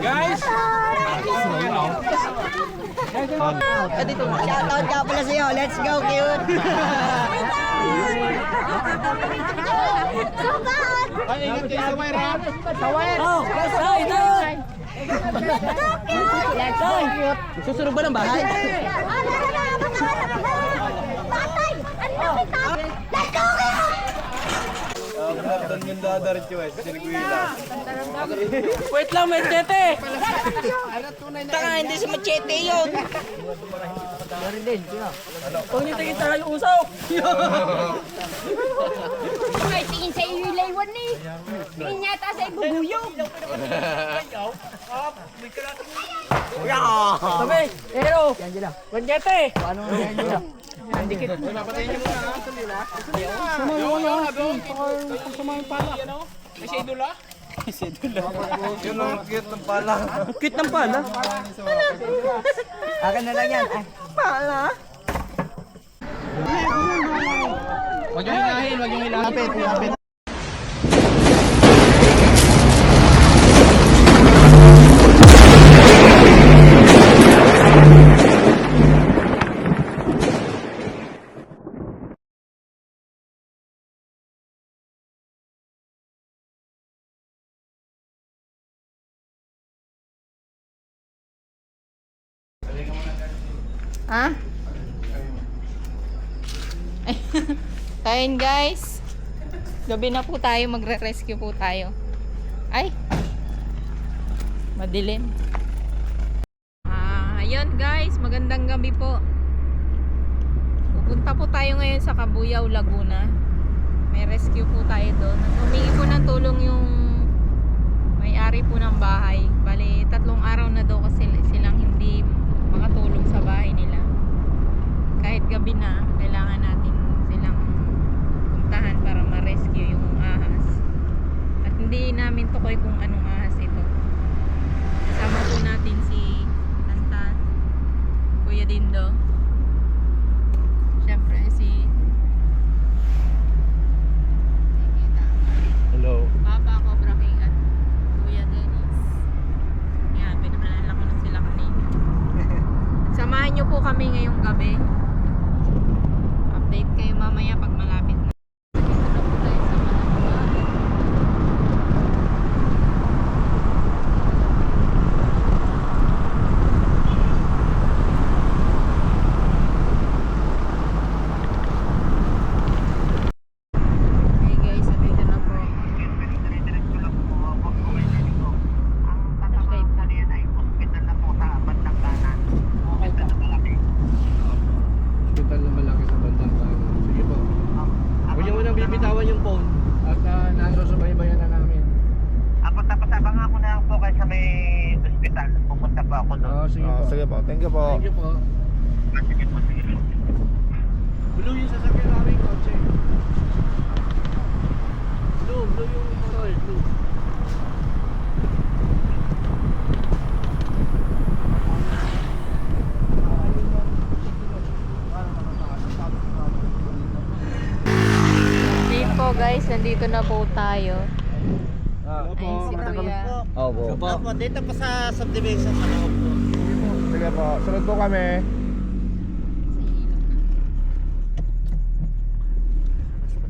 Guys! Shoutout ka pala sa'yo. Let's go, cute! Ay, ingat kayo sa wire, ha? Oh, let's go! Susunod ba ng bahay? Let's go! Wait lang, machete! Taka, hindi si machete yun! Huwag niyo tingin tayo yung usaw! Ay, tingin sa iyo yung laywan ni. Tingin yata sa ibubuyog. Sabi, hero! Machete! Paano nga yan nila? Papatayin niyo muna, ha? Sali na. Sumayin pala. May sedula? Yun ang cute ng pala. Cute ng pala. Akin na lang yan. Ay, Pala? Huwag yung hilahin, huwag yung hilahin. Lapit. Ha? Kain guys. Gabi na po tayo, magre-rescue po tayo. Ay. Madilim. Ayun guys, magandang gabi po. Pupunta po tayo ngayon sa Cabuyao, Laguna. May rescue po tayo doon. Humingi po ng tulong yung may-ari po ng bahay. Bali, 3 araw na daw kasi silang hindi makatulong sa bahay nila. Kahit gabi na, kailangan natin silang puntahan para ma-rescue yung ahas. At hindi namin tukoy kung anong ahas ito. Kasama po natin si Tantan, Kuya Dindo, syempre si Hello. Papa Cobra King at Kuya Dennis. Yan, pinapalala ko na sila kanina. Samahan nyo po kami ngayong gabi. Update kayo mamaya pag malapit na. Dito na po tayo sa Malabon. Hey guys, dito na po. Hospital na malaki sa bandang kanan. Sige po. Huwag niyo munang bibitawan yung phone. At nasusubaybayan na namin. Tapos-abang ako na lang po kayo sa may ospital. Pupunta po ako doon. Sige po. Sige po. Thank you po. Thank you po. Sige po, sige po. Blue yung sasakyan namin, kotse. Blue yung motor, blue. Update po guys, nandito na po tayo. Hello po. Ayun si Kuya. Opo. Opo, dito po sa subdivision sa loob po. Sige po. Sunod po kami.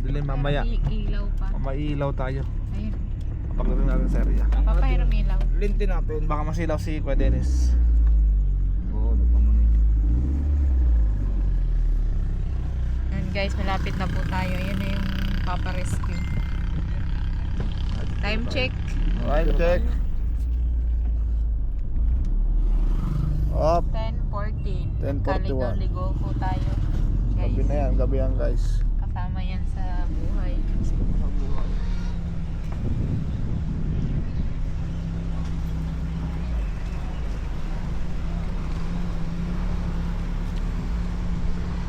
Dilim mamaya. Ilaw pa. Mailaw tayo. Ayun. Pagdating natin sa area. Papahiram ilaw. Lintin natin. Baka masilaw si Kuya Dennis. Oo, nagmamanay. Ayan guys, malapit na po tayo. Ayan na yung paparescue. Time check. Alright, check. Up. 10:14. 10:41. Kaligaw-ligaw po tayo. Guys, Gabi na yan. Gabi yan guys. kasama yan sa buhay.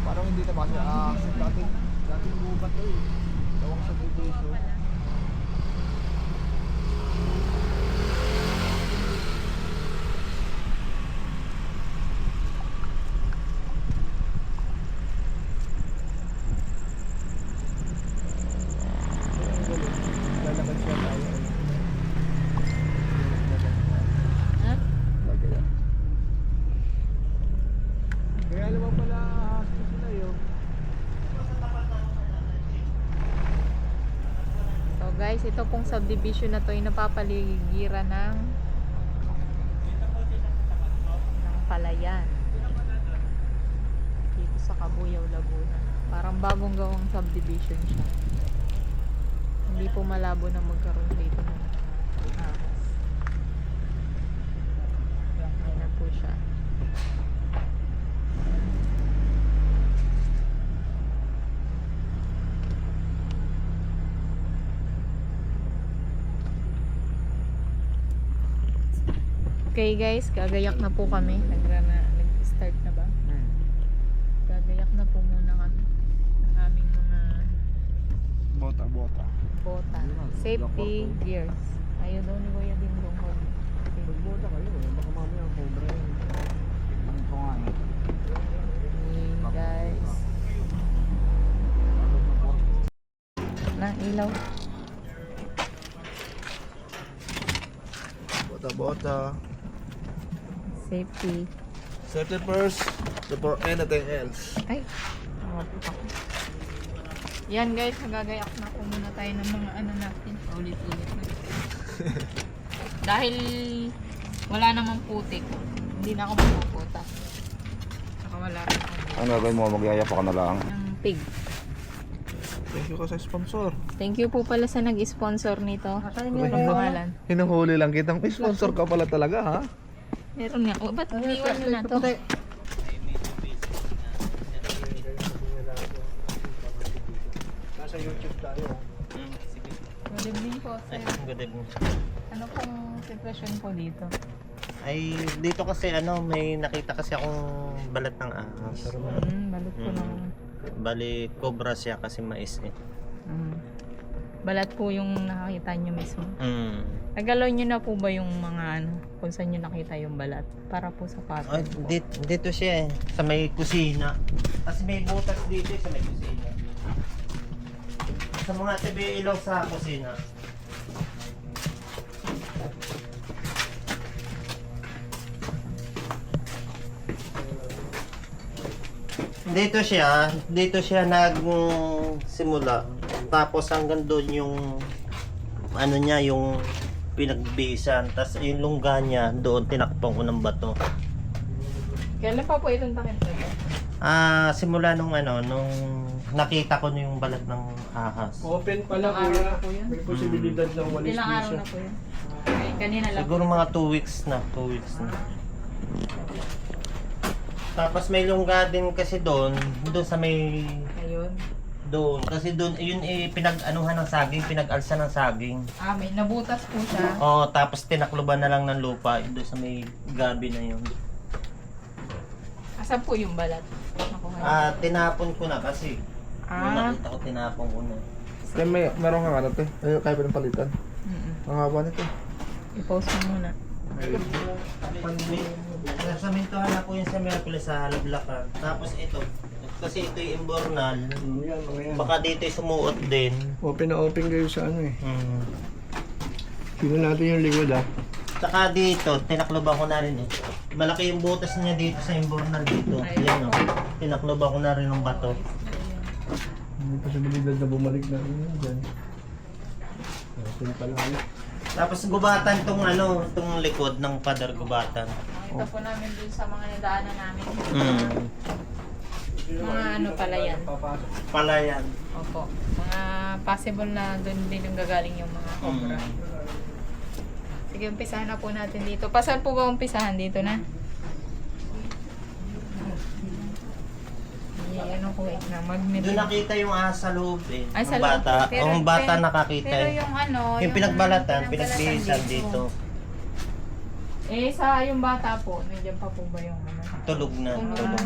Parang hindi na kasi dating gubat to eh. Tawang sa subdivision. guys, ito pong subdivision na to ay napapaligiran ng palayan. Dito sa Cabuyao, Laguna. Parang bagong gawang subdivision siya. Hindi po malabo na magkaroon dito ng ahas. Ayan na po siya. Okay guys, gagayak na po kami. Nag-start na ba? Gagayak na po muna kami ng aming mga Bota. bota. Safety gears. Ayaw daw ni Kuya Dingdong mag Bota kayo eh. Baka mamaya ang cobra yun. Ito nga eh. Hey guys. Nang ilaw. Bota. Safety. Safety first before anything else. Ay. Yan guys, nagagayak na po muna tayo ng mga ano natin. Ulit-ulit na. Dahil wala namang putik. Hindi na ako mapuputa. Saka wala rin ako Ano gawin mo? Magyaya pa ka na lang. ng pig. Thank you ka sa sponsor. Thank you po pala sa nag-sponsor nito. Ano pangalan? Hinuhuli lang kitang may sponsor ka pala talaga ha? Meron nga. O, ba't iniwan nyo na to? Nasa YouTube tayo. Good evening po, sir. Good evening. Ano pong sitwasyon po dito? Ay, dito kasi may nakita kasi akong balat ng ahas. Balat po ng... Bali, cobra siya kasi mais eh. Balat po yung nakakita nyo mismo. Mm. Nagalaw nyo na po ba yung mga kung saan nyo nakita yung balat? Para po sa pato. Ay, dito siya eh, sa may kusina. Kasi may butas dito sa may kusina. Sa mga TV ilaw sa kusina. Dito siya nagsimula. Tapos hanggang doon yung yung pinagbisan. Tapos yung lungga niya, doon tinakpang ko ng bato. Kailan pa po itong takip na to? Simula nung nakita ko yung balat ng ahas. Open pala Ilang araw kuya. na po yan? May posibilidad ng walis Ilang araw siya. na po yun? Okay, kanina lang. Siguro mga 2 weeks na. 2 weeks na. Tapos may lungga din kasi doon sa may Ayun. doon. Kasi doon, yun pinag-anuhan ng saging, pinag-alsa ng saging. May nabutas po siya. Oo, tapos tinakloban na lang ng lupa doon sa may gabi na yun. Asan po yung balat? Nakuha. Tinapon ko na kasi. Nung nakita ko, tinapon ko na. Meron kang te? Ay, kaya pa rin palitan. Ang haba nito. I-post mo muna. Nasamintuhan na po yun sa Merkules sa Halablacan. Tapos ito, kasi ito yung imbornal. Yan, mga yan. Baka dito sumuot din. Open na open kayo sa ano eh. Hmm. Tingnan natin yung likod ah. Saka dito, tinakloban ko na rin eh. Malaki yung butas niya dito sa imbornal dito. Yan o. Tinakloban ko na rin ng bato. May posibilidad na bumalik na rin yan dyan. Open pala ano. Tapos gubatan tong likod ng pader gubatan. Nakita po namin dun sa mga nadaanan namin. Hmm. Mga pala yan. Pala yan. Opo. Mga possible na dun din yung gagaling yung mga cobra. Sige, umpisahan na po natin dito. Pasan po ba umpisahan dito na? Ano ko na Doon nakita yung ahas sa loob eh. Ay, sa Ang loob. bata. Pero- Ang bata pero- nakakita Pero eh. yung Yung pinagbalatan, pinagbihisan dito. Sa yung bata po, nandiyan pa po ba yung Tulog na. Tulog.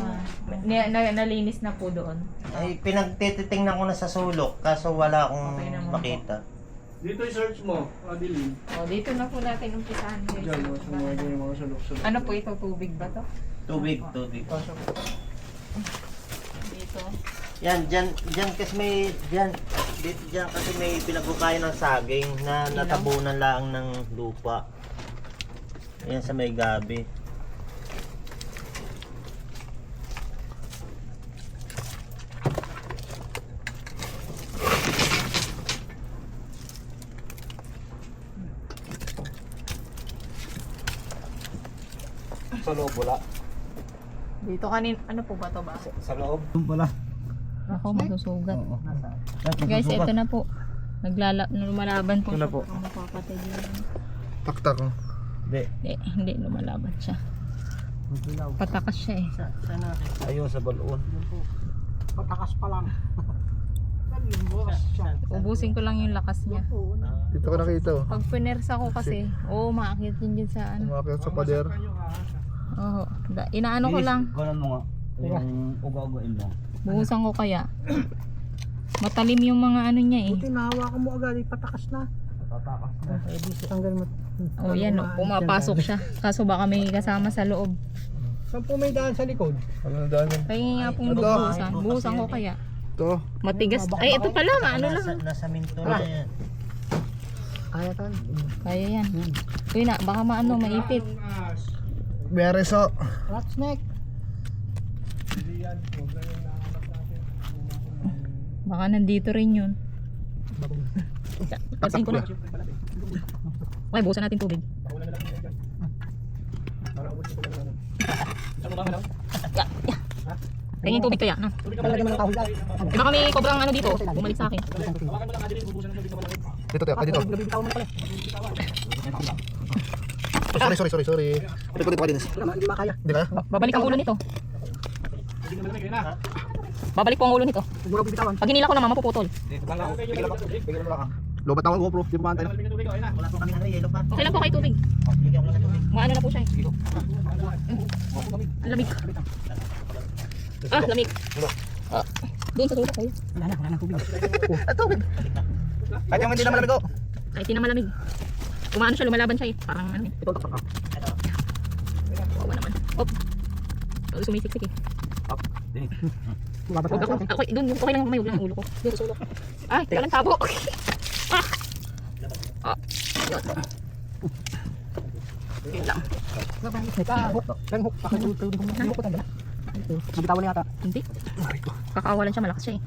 nalinis na po doon? Ay, pinagtititingnan ko na sa sulok, kaso wala akong Okay naman po. makita. Dito i-search mo, Adeline. Dito na po natin umpisahan guys. Diyan, sa mga ganyan, yung mga sulok-sulok. Ano po ito? Tubig ba to? Tubig. Dito. Yan, dyan kasi may, dyan kasi may pinagbukayan ng saging na natabunan lang ng lupa. Yan sa may gabi. Sa loob wala. Dito kanin, ano po ba to ba? Sa loob. Wala. Ako masusugat. Guys, ito na po. Lumalaban po Ito na siya. po. Baka mapapatay din. Taktak. Hindi lumalaban siya. Patakas siya eh. Ayun sa balon. Ubusin ko lang yung lakas niya. Dito ko nakita oh. Pag pinersa ko kasi, maaakit yun dyan sa ano. Umakit sa pader. Oo. Inaano ko lang. Ganon mo nga. Yung uga-ugain mo. Buhusan ko kaya. Matalim yung mga ano niya eh. Tinahawakan mo agad, patakas na. Tatakas na. Tanggal mo. Oh yan, pumapasok siya. Kaso baka may kasama sa loob. Saan po may daan sa likod? Ano na daan yan? Kaya nga pong Ito. buhusan. Buhusan ko kaya. Ito. Matigas. Ay, ito pala. Ano lang. Nasa minto na yan. Kaya tan. Kaya yan. Uy na, baka maipit. Bereso. Rat snack. Baka nandito rin yun. Tapain ko na. Okay, buhusan natin tubig. Tingin tubig kaya, no? Talagyan mo ng kahulga. Baka may kobrang ano dito. Bumalik sa akin. Dito tayo. Dito. Bitawan mo na pala. Sorry. Dito ka din. Hindi makaya. Hindi kaya? Babalik ang ulo nito. Babalik po ang ulo nito. Siguro bibitawan. Pag hinila ko naman, mapuputol. Lobat tawag GoPro. Di ba antay? Wala po kami ng yelo pa. Okay lang po kay tubig. Bigyan ko lang ng tubig. Maano na po siya eh. Ang lamig. Lamig. Doon sa tulak kayo. Wala na tubig. Kahit yung hindi naman namigo. Kahit di na malamig. Kumaano siya, lumalaban siya eh. Parang ano eh. Wawa naman. Op. Sumisiksik eh. Lumabas Huwag ako. Okay, doon. Okay lang may ulo ko. Doon sa sulok. Ay, teka lang tabo. Yun. Okay lang. Bitawan na yata. Hindi. Kakawalan siya, malakas siya eh.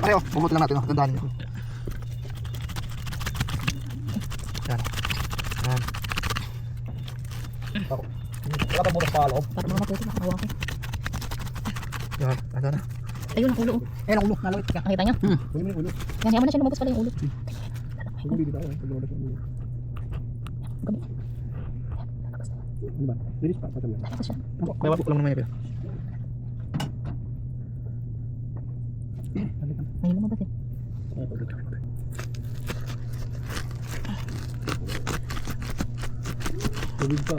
Pareho. Bumuti lang natin. Tandaan niyo. Yan. Wala pa butas pa loob. Para mga maputi, nakahawa ko. Yan. Ano na? Ayun ang ulo. Ayan ang ulo. Nalawit. Nakita niyo? Kunin mo yung ulo. Yan, yaman na siya lumabas pala yung ulo. Huwag bibitaw. Pag lumabas yung ulo. Gabi. Ano ba? Bilis pa. Patala. Lalabas siya. May wapok lang naman yun. May lumabas eh. Tubig pa.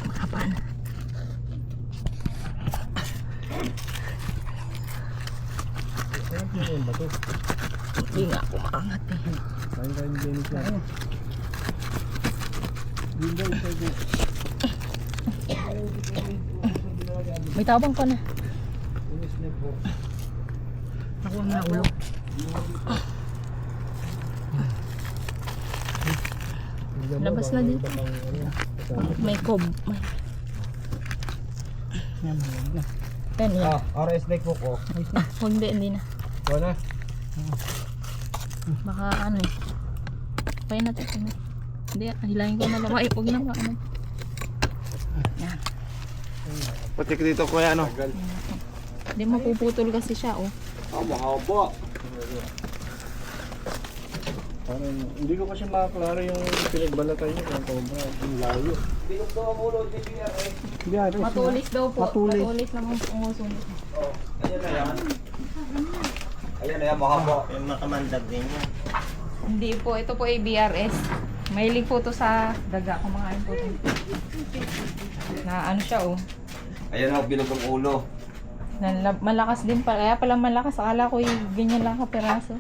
Mahapaan. Hindi nga ako maangat eh. Kain ni Dennis yan. May tabang pa na. Nakuha mo na ulo. Labas na dito. May kob. Yan, yan. RS Lake Book oh. Hindi na. Wala. Baka ano eh. Kaya natin. Hindi, hilangin ko na lang. Ay, huwag na ba ano. Yan. Patik dito kuya ano? Hindi mapuputol kasi siya oh. Mahaba. Parang hindi ko kasi makaklaro yung pinagbalatan niyo ng cobra. Yung layo. Matulis daw po. Matulis naman ang uso niya. Ayan na yan, mahaba. Yung makamandag din yan. Hindi po, ito po ay BRS. Mahilig po to sa daga. Kumakain po to. Na ano siya oh. Ayan na, bilog ang ulo. Malakas din pala. Kaya pala malakas. Akala ko yung ganyan lang kapiraso.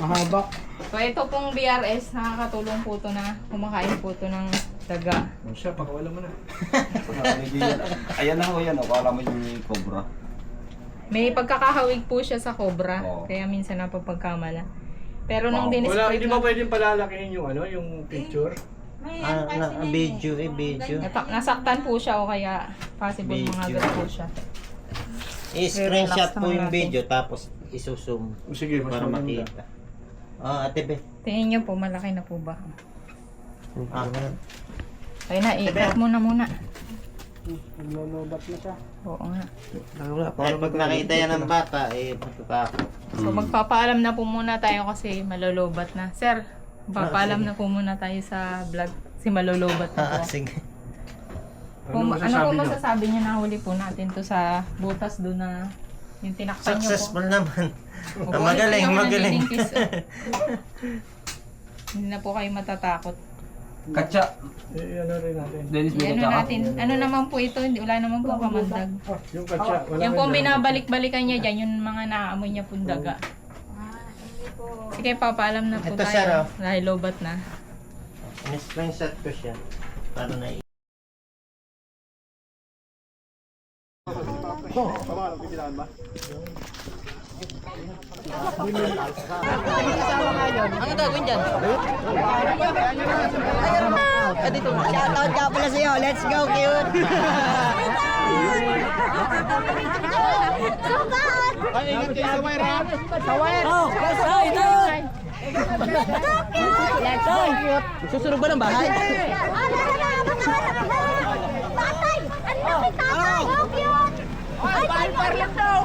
Mahaba. So ito pong BRS, nakakatulong po to na kumakain po to ng daga. Siya, pakawala mo na. Ayan na ho yan, akala mo yung cobra. May pagkakahawig po siya sa cobra. Oo. Kaya minsan napapagkamala. Pero nung Wow. dinisplay Wala, hindi ba pwedeng palalakihin yung ano, yung picture? Video. nasaktan po siya o kaya possible mga Video. ganun po siya. I-screenshot Relax po naman yung natin. video tapos isusum Sige, mas para maganda. makita. Ate Be. Tingin niyo po, malaki na po ba? Ah, Ayun na, i-cut muna muna. Naglolobat na siya. Oo nga. Dahil pag nakita yan ng bata, eh, matatakot. So magpapaalam na po muna tayo kasi malolobat na. Sir, magpapaalam na po muna tayo sa vlog kasi malolobat na po. Sige. Ano masasabi po niyo? masasabi niyo na huli po natin to sa butas doon na yung tinakpan niyo po? Successful naman. Opo, Magaling, yung magaling. nanlilinkis, oh. Hindi na po kayo matatakot. Katsa. Ano rin natin. Dennis Ano natin, ano naman po ito, hindi wala naman po kamandag. Yung katsa. Wala Yung rin pong naman. binabalik-balikan niya dyan, yung mga naaamoy niya pong daga. Sige, papaalam na po Ito, sir, tayo. oh. Dahil lobat na. In-screenshot ko siya. Para na Ano gagawin dyan? Shoutout ka pala sa'yo. Let's go, cute! Ay, ingat kayo sa wire ha. Oh, ito! Let's go! Susunod ba ng bahay? Tatay! Ang laki tatay! How cute! Ay, parang daw!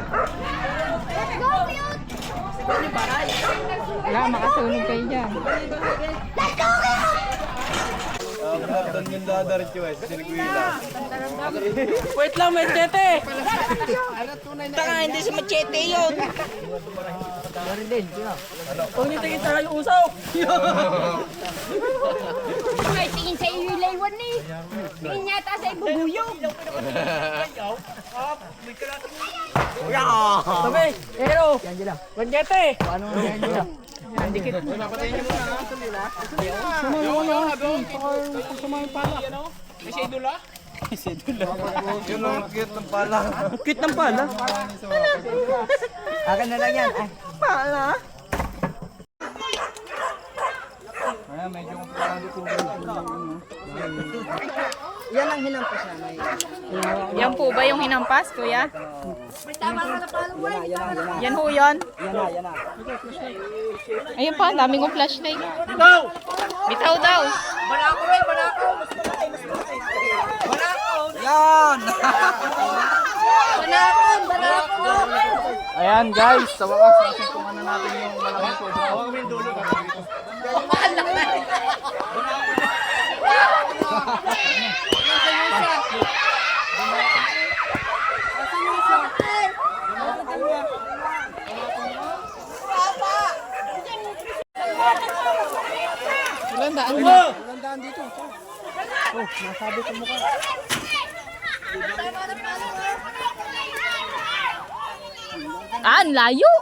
Let's go, cute! Wala, makasunog kayo dyan. Let's go, cute! Doon yung dadarit yung sinigwila. Wait lang, machete! Taka, hindi si machete yun! Huwag niyo tingin sa yung usok! Ay, tingin sa iyo yung laywan ni. Tingin yata sa ibubuyog. Sabi, hero! Machete! Paano nga yan nila? Yun ang cute ng pala. Cute ng pala. Akin na lang yan. Ay, pala. Kaya medyo komplikado po. Yan ang hinampas na. May... Yan po ba yung hinampas, kuya? Yan ho yun? Yan na. Ayun pa, ang daming kong flashlight. Bitaw daw. Yan! Ayan guys, sa wakas nasuntungan na natin yung malaking soda. Huwag kami yung dulo. Ilan daan mo? Ah, ang layo!